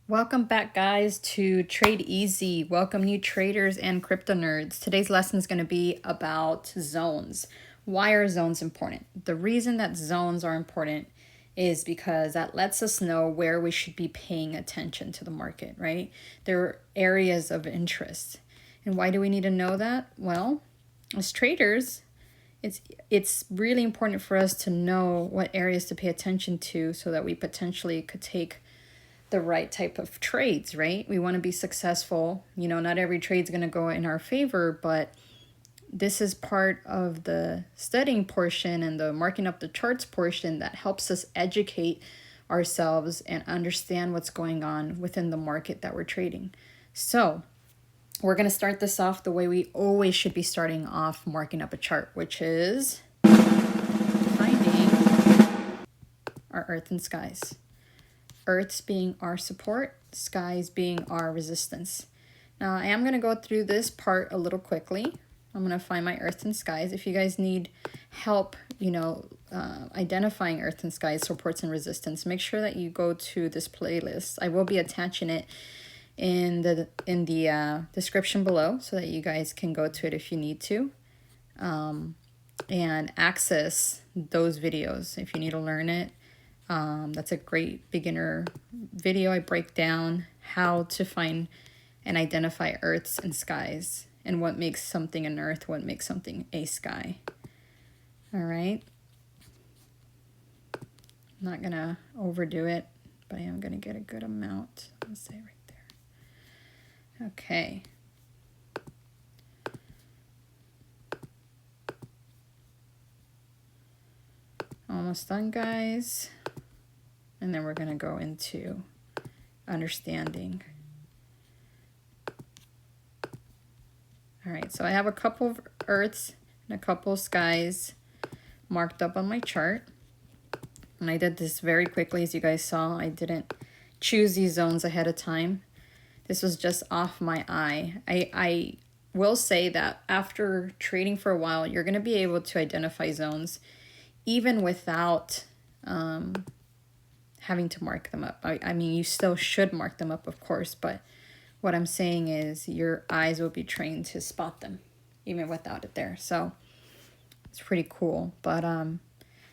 Welcome back, guys, to Trade Easy. Welcome, new traders and crypto nerds. Today's lesson is going to be about zones. Why are zones important? The reason that zones are important is because that lets us know where we should be paying attention to the market, right? There are areas of interest. And why do we need to know that? Well, as traders, it's really important for us to know what areas to pay attention to so that we potentially could take the right type of trades, right? We want to be successful. You know, not every trade's going to go in our favor, but this is part of the studying portion and the marking up the charts portion that helps us educate ourselves and understand what's going on within the market that we're trading. So we're going to start this off the way we always should be starting off marking up a chart, which is finding our earth and skies. Earths being our support, skies being our resistance. Now, I am going to go through this part a little quickly. I'm going to find my earth and skies. If you guys need help, identifying earth and skies, supports and resistance, make sure that you go to this playlist. I will be attaching it in the description below so that you guys can go to it if you need to, and access those videos if you need to learn it. That's a great beginner video. I break down how to find and identify earths and skies and what makes something an earth, what makes something a sky. All right. I'm not going to overdo it, but I am going to get a good amount. Let's say right there. Okay. Almost done, guys. And then we're going to go into understanding. All right, so I have a couple of earths and a couple of skies marked up on my chart. And I did this very quickly, as you guys saw. I didn't choose these zones ahead of time. This was just off my eye. I will say that after trading for a while, you're going to be able to identify zones even without having to mark them up. I mean, you still should mark them up, of course, but what I'm saying is your eyes will be trained to spot them even without it there. So it's pretty cool. But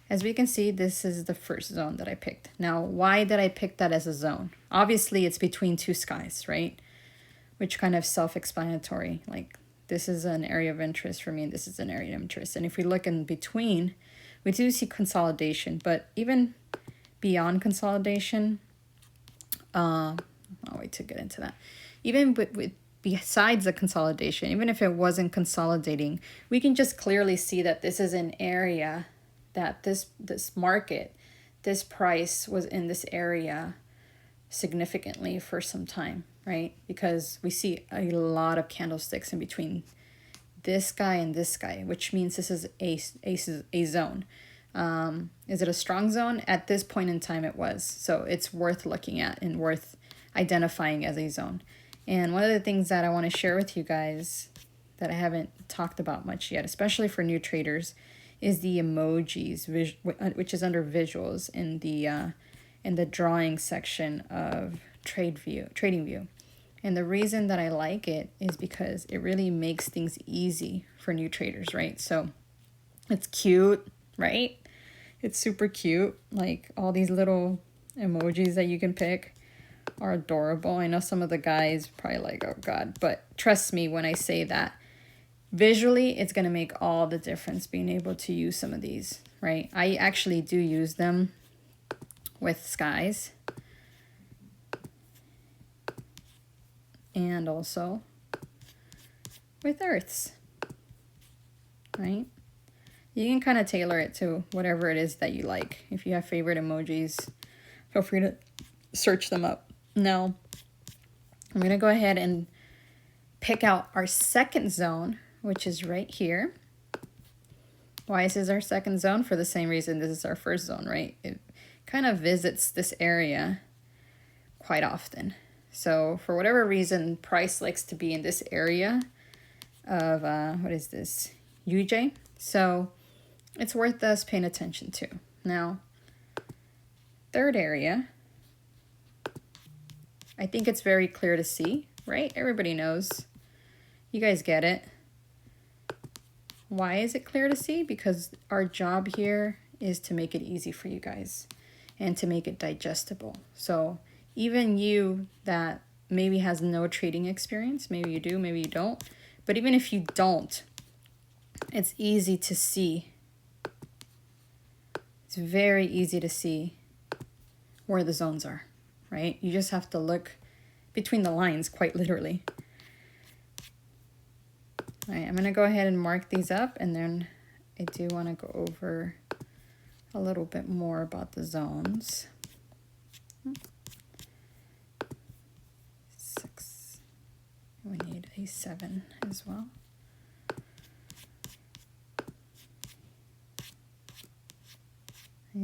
as we can see, this is the first zone that I picked. Now, why did I pick that as a zone? Obviously, it's between two skies, right? Which kind of self-explanatory. Like, this is an area of interest for me, and this is an area of interest. And if we look in between, we do see consolidation, but even beyond consolidation, I'll wait to get into that. Even with besides the consolidation, even if it wasn't consolidating, we can just clearly see that this is an area that this market, this price was in this area significantly for some time, right? Because we see a lot of candlesticks in between this guy and this guy, which means this is a zone. Is it a strong zone? At this point in time, it was. So it's worth looking at and worth identifying as a zone. And one of the things that I want to share with you guys that I haven't talked about much yet, especially for new traders, is the emojis, which is under visuals in the drawing section of TradingView. And the reason that I like it is because it really makes things easy for new traders, right? So it's cute, right? It's super cute. Like, all these little emojis that you can pick are adorable. I know some of the guys probably like, oh God, but trust me when I say that visually it's going to make all the difference being able to use some of these, right? I actually do use them with skies and also with earths, right? You can kind of tailor it to whatever it is that you like. If you have favorite emojis, feel free to search them up. Now, I'm going to go ahead and pick out our second zone, which is right here. Why is this our second zone? For the same reason this is our first zone, right? It kind of visits this area quite often. So for whatever reason, price likes to be in this area of, what is this? UJ. So it's worth us paying attention to. Now, third area, I think it's very clear to see, right? Everybody knows. You guys get it. Why is it clear to see? Because our job here is to make it easy for you guys and to make it digestible. So even you that maybe has no trading experience, maybe you do, maybe you don't, but even if you don't, it's easy to see. It's very easy to see where the zones are, right? You just have to look between the lines, quite literally. All right, I'm going to go ahead and mark these up, and then I do want to go over a little bit more about the zones. 6. We need a 7 as well.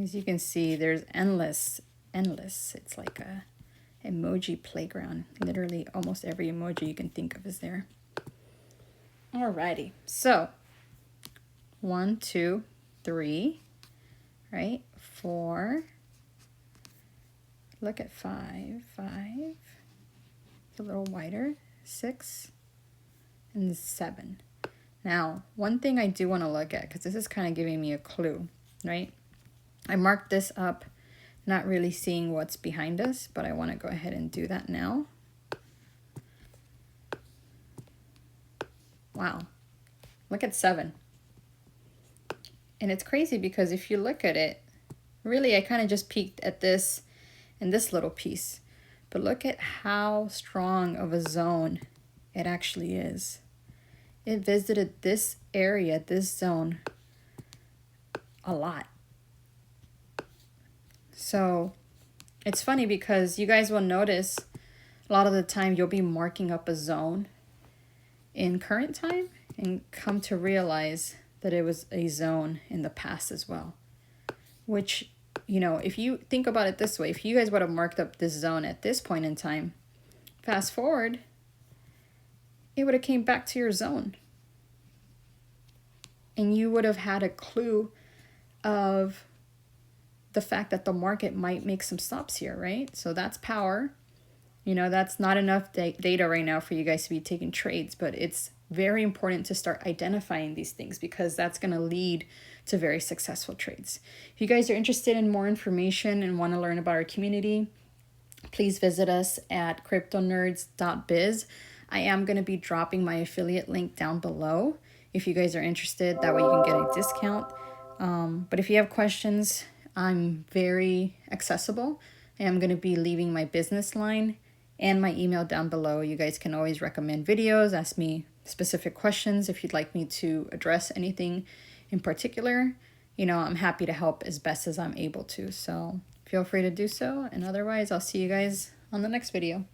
As you can see, there's endless. It's like a emoji playground. Literally almost every emoji you can think of is there. Alrighty, so 1, 2, 3, right? 4. Look at 5. It's a little wider. 6 and 7. Now, one thing I do want to look at, because this is kind of giving me a clue, right? I marked this up, not really seeing what's behind us, but I want to go ahead and do that now. Wow, look at 7. And it's crazy because if you look at it, really I kind of just peeked at this and this little piece. But look at how strong of a zone it actually is. It visited this area, this zone, a lot. So it's funny because you guys will notice a lot of the time you'll be marking up a zone in current time and come to realize that it was a zone in the past as well. Which, you know, if you think about it this way, if you guys would have marked up this zone at this point in time, fast forward, it would have came back to your zone. And you would have had a clue of the fact that the market might make some stops here, right? So that's power. You know, that's not enough data right now for you guys to be taking trades, but it's very important to start identifying these things because that's going to lead to very successful trades. If you guys are interested in more information and want to learn about our community, please visit us at cryptonerds.biz. I am going to be dropping my affiliate link down below if you guys are interested. That way you can get a discount. But if you have questions, I'm very accessible. I am going to be leaving my business line and my email down below. You guys can always recommend videos, ask me specific questions if you'd like me to address anything in particular. You know, I'm happy to help as best as I'm able to. So feel free to do so. And otherwise, I'll see you guys on the next video.